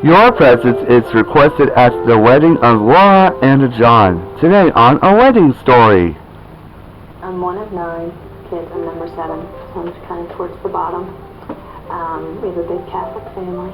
Your presence is requested at the wedding of Laura and John. Today on A Wedding Story. I'm one of 9 kids. I'm number 7, so I'm kind of towards the bottom. We have a big Catholic family,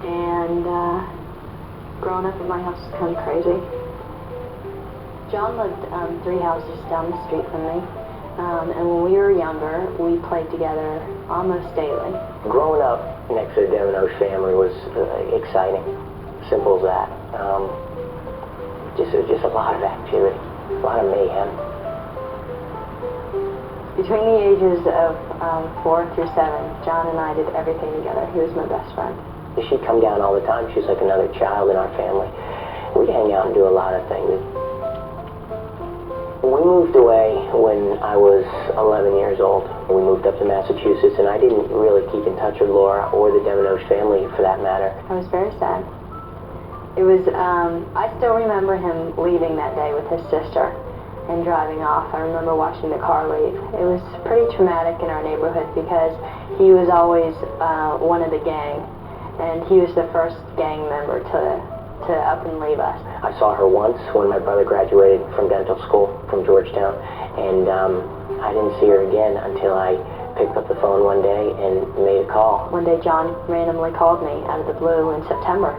and growing up at my house was kind of crazy. John lived 3 houses down the street from me, and when we were younger, we played together almost daily. Growing up next to the Devon family was exciting, simple as that. Just a lot of activity, a lot of mayhem. Between the ages of 4 through 7, John and I did everything together. He was my best friend. She'd come down all the time. She was like another child in our family. We'd hang out and do a lot of things. We moved away when I was 11 years old. We moved up to Massachusetts, and I didn't really keep in touch with Laura or the Devon family, for that matter. I was very sad. It was, I still remember him leaving that day with his sister and driving off. I remember watching the car leave. It was pretty traumatic in our neighborhood because he was always one of the gang, and he was the first gang member to up and leave us. I saw her once when my brother graduated from dental school from Georgetown, and I didn't see her again until I picked up the phone one day and made a call. One day John randomly called me out of the blue in September.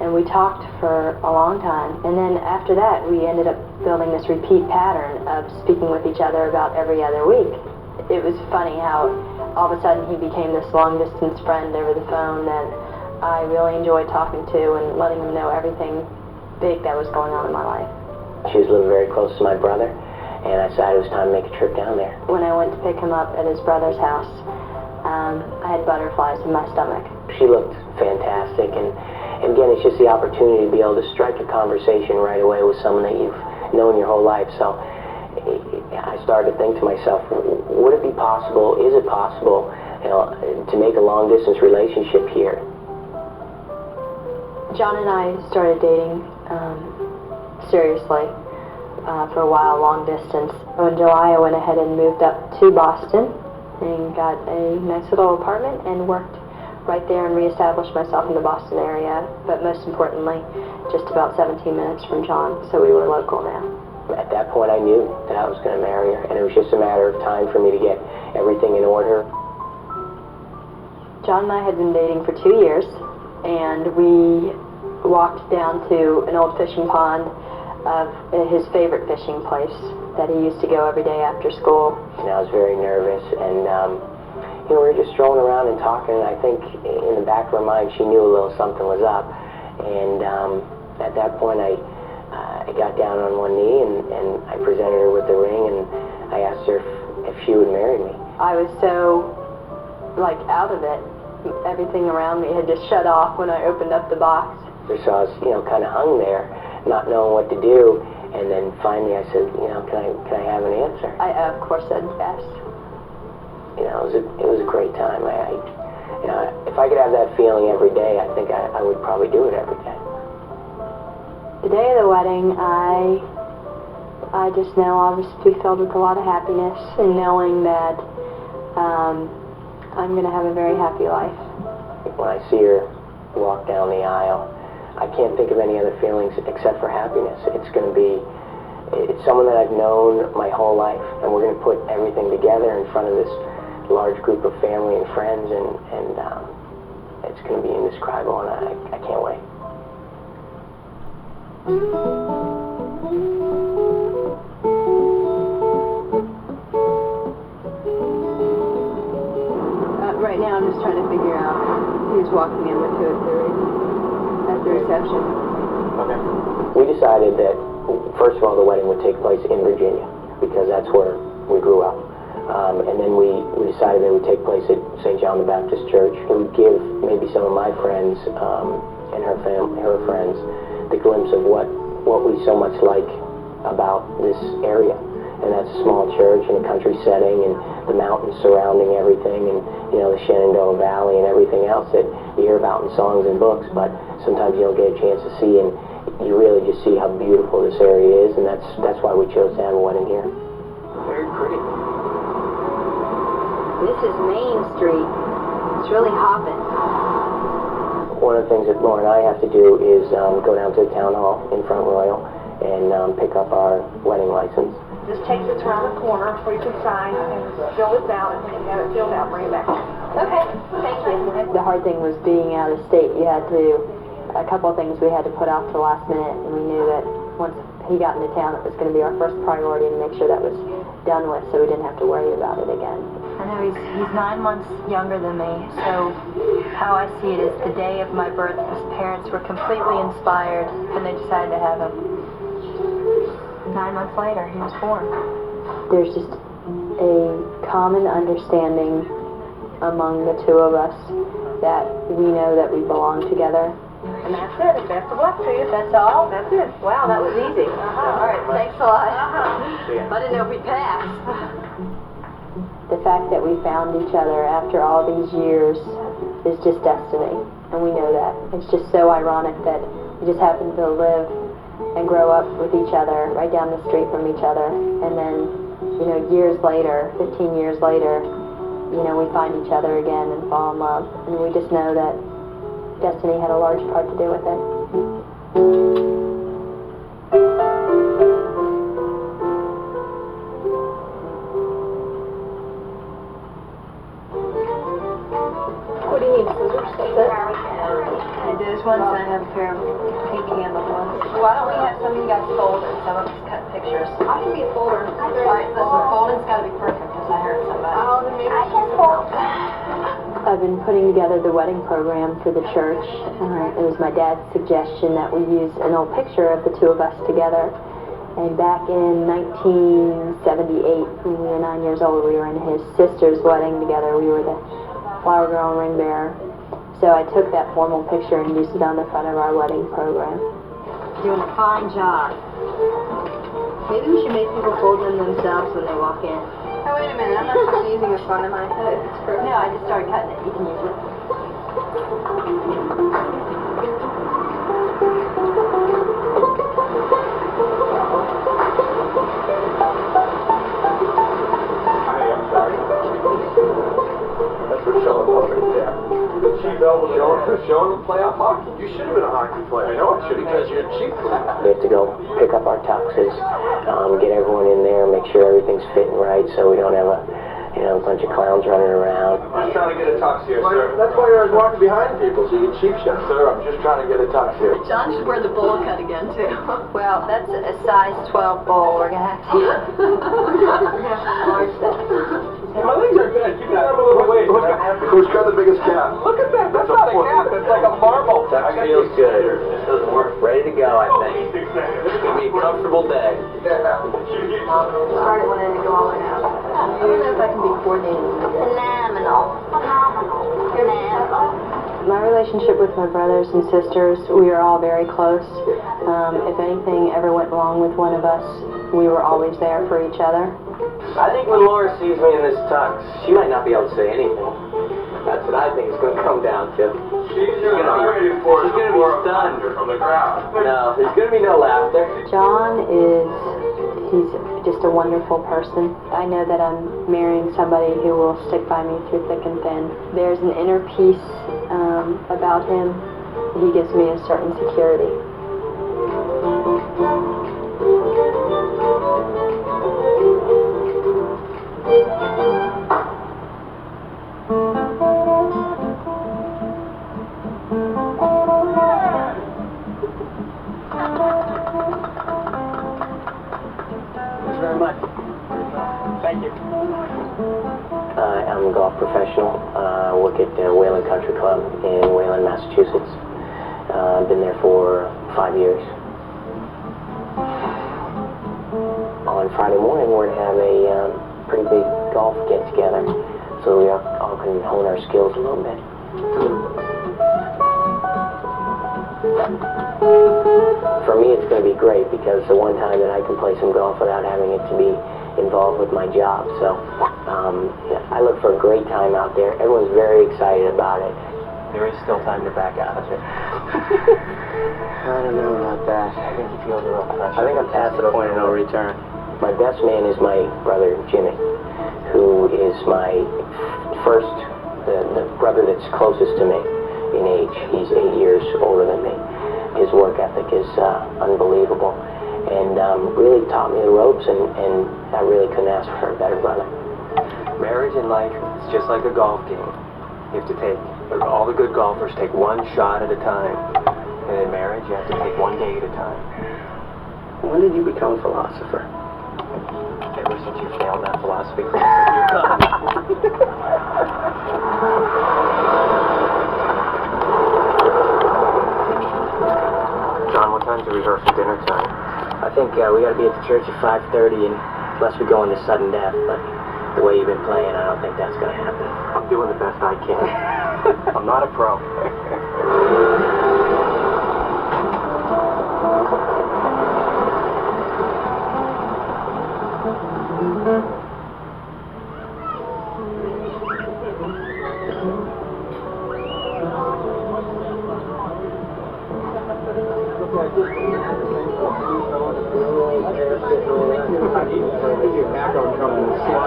And we talked for a long time, and then after that we ended up building this repeat pattern of speaking with each other about every other week. It was funny how all of a sudden he became this long distance friend over the phone that I really enjoyed talking to and letting him know everything big that was going on in my life. She was living very close to my brother, and I decided it was time to make a trip down there. When I went to pick him up at his brother's house, I had butterflies in my stomach. She looked fantastic, and again, it's just the opportunity to be able to strike a conversation right away with someone that you've known your whole life. So I started to think to myself, would it be possible, is it possible, to make a long-distance relationship here? John and I started dating seriously for a while, long distance. In July, I went ahead and moved up to Boston and got a nice little apartment and worked right there and reestablished myself in the Boston area, but most importantly, just about 17 minutes from John, so we were local now. At that point, I knew that I was going to marry her, and it was just a matter of time for me to get everything in order. John and I had been dating for 2 years, and we walked down to an old fishing pond of his favorite fishing place that he used to go every day after school. And I was very nervous, and we were just strolling around and talking, and I think in the back of her mind she knew a little something was up. And at that point I got down on one knee and I presented her with the ring, and I asked her if she would marry me. I was so out of it. Everything around me had just shut off when I opened up the box. So I was kind of hung there, not knowing what to do, and then finally I said, can I have an answer? I of course said yes. It was a great time. If I could have that feeling every day, I think I would probably do it every day. The day of the wedding, I just know I'll just be filled with a lot of happiness and knowing that I'm going to have a very happy life. When I see her walk down the aisle, I can't think of any other feelings except for happiness. It's someone that I've known my whole life, and we're going to put everything together in front of this large group of family and friends, and it's going to be indescribable, and I can't wait. Right now I'm just trying to figure out who's walking in with who at the reception. Okay. We decided that, first of all, the wedding would take place in Virginia, because that's where we grew up. And then we decided that it would take place at St. John the Baptist Church. It would give maybe some of my friends and her friends the glimpse of what we so much like about this area. And that's a small church in a country setting, and the mountains surrounding everything, and the Shenandoah Valley and everything else that you hear about in songs and books, but sometimes you don't get a chance to see, and you really just see how beautiful this area is, and that's why we chose to have a wedding here. Very pretty. This is Main Street. It's really hopping. one of the things that Laura and I have to do is go down to the town hall in Front Royal and pick up our wedding license. Just take this around the corner where you can sign and fill this out, and when you have it filled out, bring it back. Okay, thank you. The hard thing was being out of state. You had to, a couple of things we had to put off to the last minute, and we knew that once he got into town, it was going to be our first priority to make sure that was done with, so we didn't have to worry about it again. I know he's 9 months younger than me, so how I see it is the day of my birth, his parents were completely inspired, and they decided to have him. 9 months later, he was born. There's just a common understanding among the two of us that we know that we belong together. And that's it. And best of luck to you. That's all? That's it. Wow, that was easy. All right, thanks a lot. I didn't know if we'd pass. The fact that we found each other after all these years is just destiny, and we know that. It's just so ironic that we just happen to live and grow up with each other right down the street from each other, and then, you know, years later, 15 years later, you know, we find each other again and fall in love, and we just know that destiny had a large part to do with it. What do you need, scissors? That's it? I do this one, so I have a pair of pink handled ones. Why don't we have some of you guys fold and some of us cut pictures? I can be a folder. All right, listen, folding's got to be perfect because I heard somebody. Oh, then maybe I can fold. I've been putting together the wedding program for the church. It was my dad's suggestion that we use an old picture of the two of us together. And back in 1978, when we were 9 years old, we were in his sister's wedding together. We were the flower girl and ring bearer. So I took that formal picture and used it on the front of our wedding program. Doing a fine job. Maybe we should make people fold them themselves when they walk in. Oh, wait a minute. I'm not just using this one, am I? It's perfect. No, I just started cutting it. You can use it. That's what Sean told me, yeah. Showing them playoff hockey? You should have been a hockey player. I know I should because you're cheap. We have to go pick up our tuxes, get everyone in there, make sure everything's fitting right so we don't have a bunch of clowns running around. I'm just trying to get a tux here, sir. That's why you're always walking behind people, so you can cheap shot. Sir, I'm just trying to get a tux here. John should wear the bowl cut again, too. Well, that's a size 12 bowl. We're going to have to enlarge that. My legs are good. Keep them a little weight. Who's got the biggest calf? Look at that. That's not a calf. That's like a marble. That feels good. This doesn't work. Ready to go, I think. It's going to be a comfortable day. Started wanting to go all in out. I don't know if I can be coordinated. Phenomenal. My relationship with my brothers and sisters, we are all very close. If anything ever went wrong with one of us, we were always there for each other. I think when Laura sees me in this tux, she might not be able to say anything. That's what I think it's going to come down to. She's going to be stunned from the crowd. No, there's going to be no laughter. John he's just a wonderful person. I know that I'm marrying somebody who will stick by me through thick and thin. There's an inner peace about him. He gives me a certain security. Very much. Thank you. I'm a golf professional. I work at Wayland Country Club in Wayland, Massachusetts. I've been there for 5 years. On Friday morning, we're going to have a pretty big golf get-together, so we all can hone our skills a little bit. For me, it's going to be great because the one time that I can play some golf without having it to be involved with my job. So I look for a great time out there. Everyone's very excited about it. There is still time to back out of it. I don't know about that. I think he feels a little pressure. I think I'm past the point of no return. My best man is my brother, Jimmy, who is my first, the brother that's closest to me. in age. He's 8 years older than me. His work ethic is unbelievable, and really taught me the ropes, and I really couldn't ask for a better brother. Marriage in life is just like a golf game. You have to take, all the good golfers take one shot at a time, and in marriage you have to take one day at a time. When did you become a philosopher? Ever since you failed that philosophy class. John, what time's the rehearsal dinner time? I think we gotta be at the church at 5:30, and unless we go into sudden death, but the way you've been playing, I don't think that's gonna happen. I'm doing the best I can. I'm not a pro.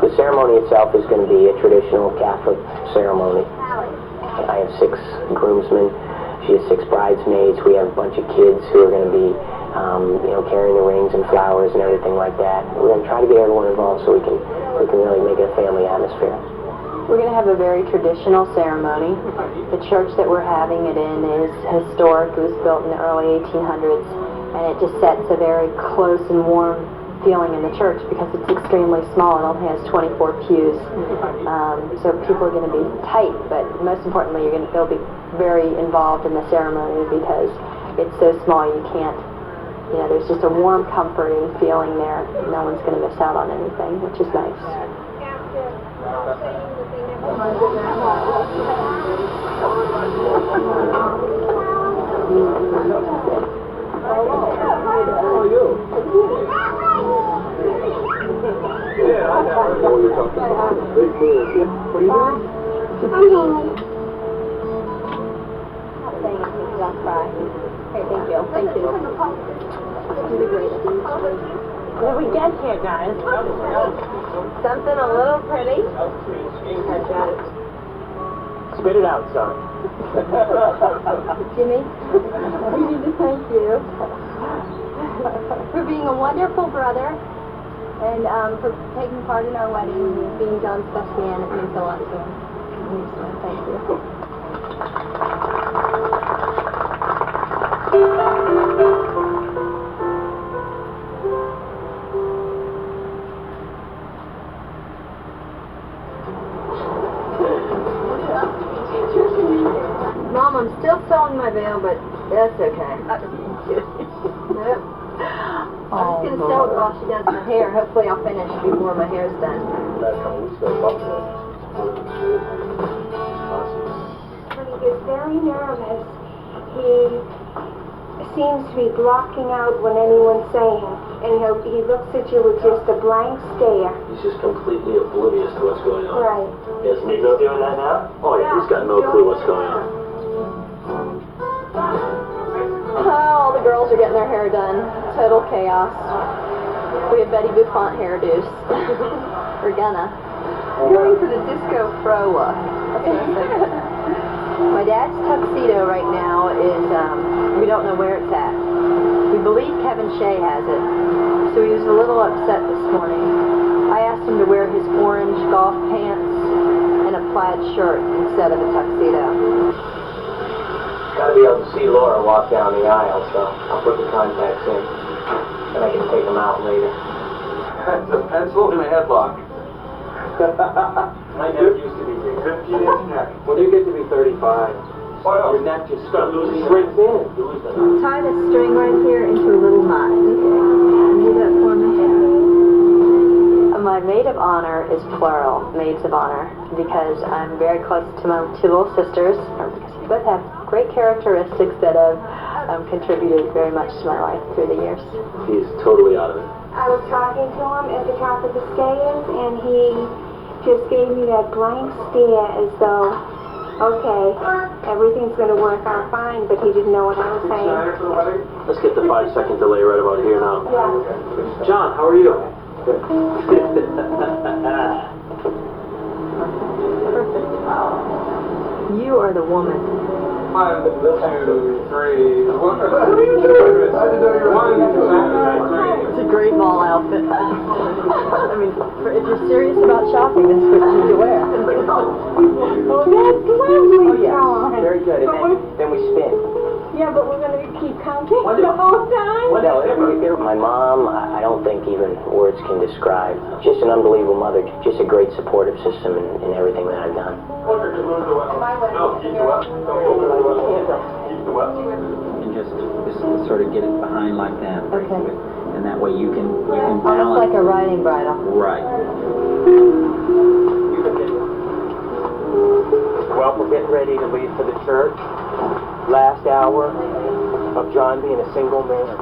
The ceremony itself is going to be a traditional Catholic ceremony. I have 6 groomsmen. She has 6 bridesmaids. We have a bunch of kids who are going to be, carrying the rings and flowers and everything like that. We're going to try to get everyone involved so we can really make it a family atmosphere. We're going to have a very traditional ceremony. The church that we're having it in is historic. It was built in the early 1800s, and it just sets a very close and warm feeling in the church because it's extremely small. It only has 24 pews, so people are going to be tight, but most importantly, they'll be very involved in the ceremony because it's so small you can't, there's just a warm, comforting feeling there. No one's going to miss out on anything, which is nice. Yeah, I know what you're talking about. Big move. What are you doing? Don't cry. Hey, thank you. Thank you. You're the greatest. What did we get here, guys? Something a little pretty. Spit it out, son. Jimmy, we need to thank you for being a wonderful brother and for taking part in our wedding and being John's best man. It means a lot to him. We just want to thank you. Mom, I'm still sewing my veil, but that's okay. Nope. I'm just going to sew it while she does my hair. Hopefully I'll finish before my hair's done. When he gets very nervous, he seems to be blocking out what anyone's saying. And he looks at you with just a blank stare. He's just completely oblivious to what's going on. Right. Is Nico doing that now? Oh, yeah, he's got no clue what's going on. All the girls are getting their hair done. Total chaos. We have Betty Buffont hairdos. We're gonna. Going for the disco fro look. That's what I think. My dad's tuxedo right now is, we don't know where it's at. We believe Kevin Shea has it. So he was a little upset this morning. I asked him to wear his orange golf pants and a plaid shirt instead of a tuxedo. Gotta be able to see Laura walk down the aisle, so I'll put the contacts in, and I can take them out later. That's a pencil in a headlock. My neck used to be 15-inch neck. When you get to be 35, your neck just starts losing shrinks in. Tie the string right here into a little knot. Okay. Do that for me. My maid of honor is plural, maids of honor, because I'm very close to my 2 little sisters, because we both have great characteristics that have contributed very much to my life through the years. He's totally out of it. I was talking to him at the top of the stairs, and he just gave me that blank stare as though, okay, everything's going to work out fine, but he didn't know what I was saying. Let's get the 5-second delay right about here now. Yeah. John, how are you? You are the woman 1, 2, 3. What are you doing? 1, 2, 3. It's a great mall outfit. I mean, if you're serious about shopping, that's what you need to wear. Oh, that's lovely, John. Very good. And then we spin. Yeah, but we're going to keep counting the whole time? My mom, I don't think even words can describe. Just an unbelievable mother. Just a great supportive system in everything that I've done. No, keep the west. Keep the west. And just sort of get it behind like that. Okay. And that way you can balance. Almost like a riding bridle. Right. Well, we're getting ready to leave for the church. Last hour of John being a single man.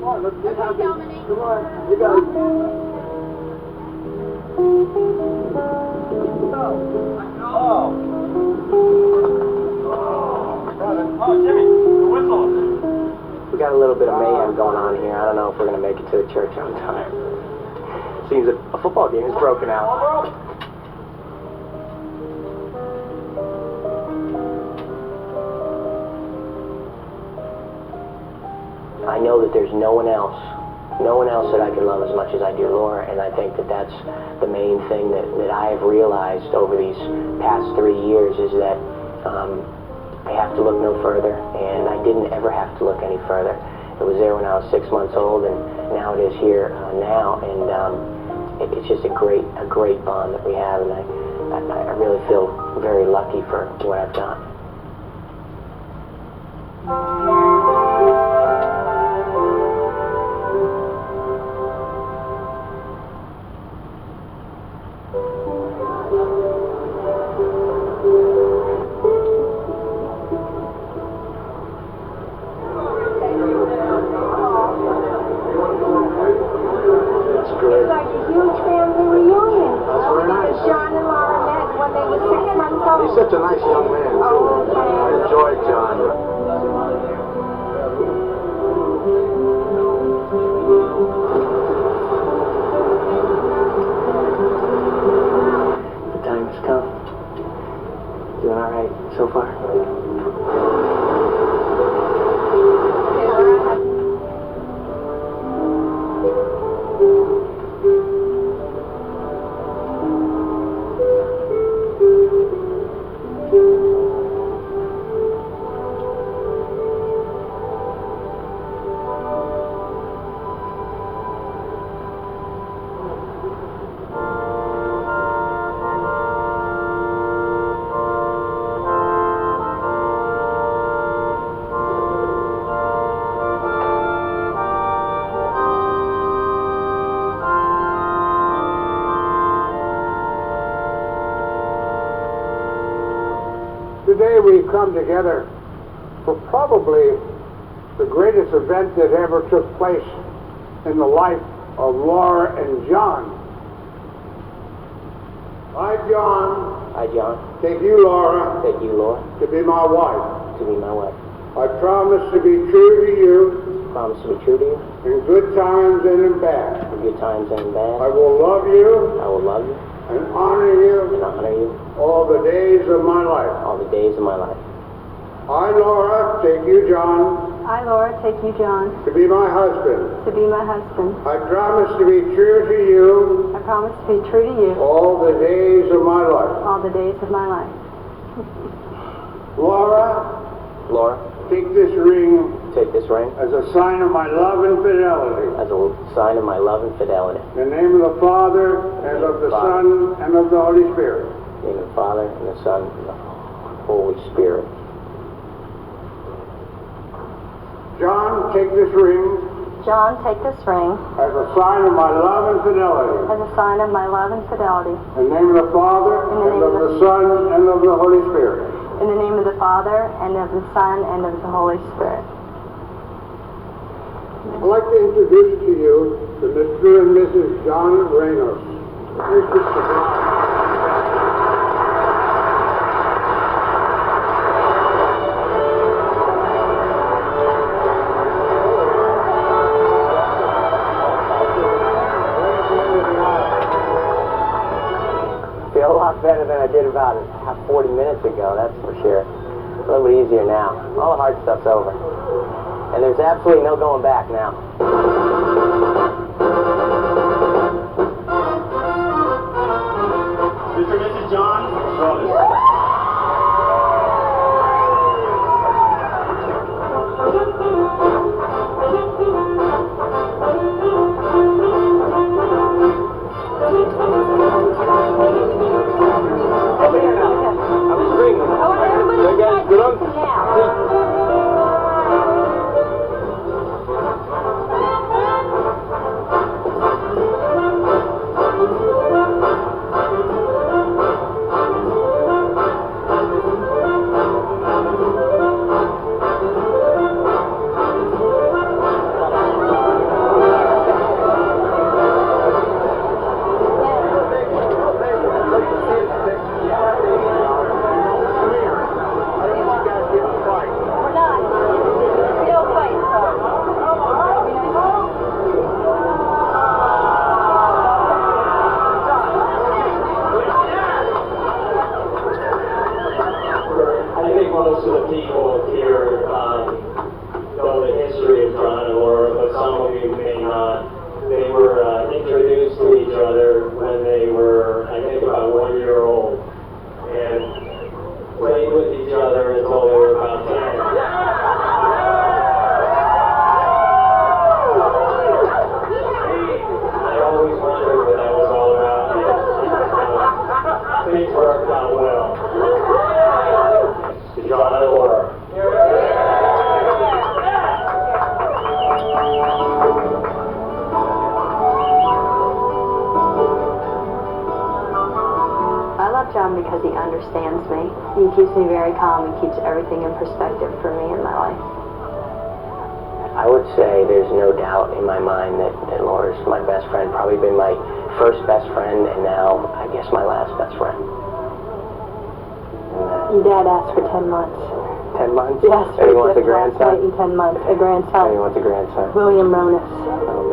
Come on, let's get happy. Come on, you guys. Oh, Jimmy, the whistle. We got a little bit of mayhem going on here. I don't know if we're going to make it to the church on time. Seems a football game is broken out. I know that there's no one else that I can love as much as I do Laura, and I think that that's the main thing that I have realized over these past 3 years is that I have to look no further, and I didn't ever have to look any further. It was there when I was 6 months old, and now it is here now, and it's just a great bond that we have, and I really feel very lucky for what I've done. It's like a huge family reunion. That's very nice. Because John and Laura met when they were 6 months old. He's such a nice young man, too. Oh, okay. I enjoyed John. The time has come. Doing all right so far? Today we've come together for probably the greatest event that ever took place in the life of Laura and John. I, John, I, John, take you, Laura, take you, Laura, to be my wife. to be my wife. I promise to be true to you Promise to be true to you in good times and in bad. in good times and in I bad. will love you I will love you and honor you and honor you all the days of my life. all the days of my life. I, Laura, take you, John, I, Laura, take you, John, to be my husband. to be my husband. I promise to be true to you I promise to be true to you all the days of my life. all the days of my life. Laura, Laura, take this ring take this ring as a sign of my love and fidelity. as a sign of my love and fidelity. In the name of the Father, and of the Son, and of the Holy Spirit. In the name of the Father, and the Son, and the Holy Spirit. John, take this ring John, take this ring as a sign of my love and fidelity. as a sign of my love and fidelity. In the name of the Father, and of the Son, and of the Holy Spirit. In the name of the Father, and of the Son, and of the Holy Spirit. I'd like to introduce to you the Mr. and Mrs. John Reynolds. I feel a lot better than I did about 40 minutes months ago, that's for sure. A little bit easier now. All the hard stuff's over. And there's absolutely no going back now. Mr. and Mrs. John, brothers. Most of the people here know the history of John and Laura, but some of you may not. They were introduced to each other when they were, I think, about 1 year old, and played with each other until they were about 10. I always wondered what that was all about. Things worked out well. John and Laura. I love John because he understands me. He keeps me very calm and keeps everything in perspective for me in my life. I would say there's no doubt in my mind that Laura's my best friend, probably been my first best friend, and now, I guess, my last best friend. Your dad asked for 10 months. 10 months? Yes. And he wants a grandson? In 10 months. A grandson. And he wants a grandson. William Ronas. Oh,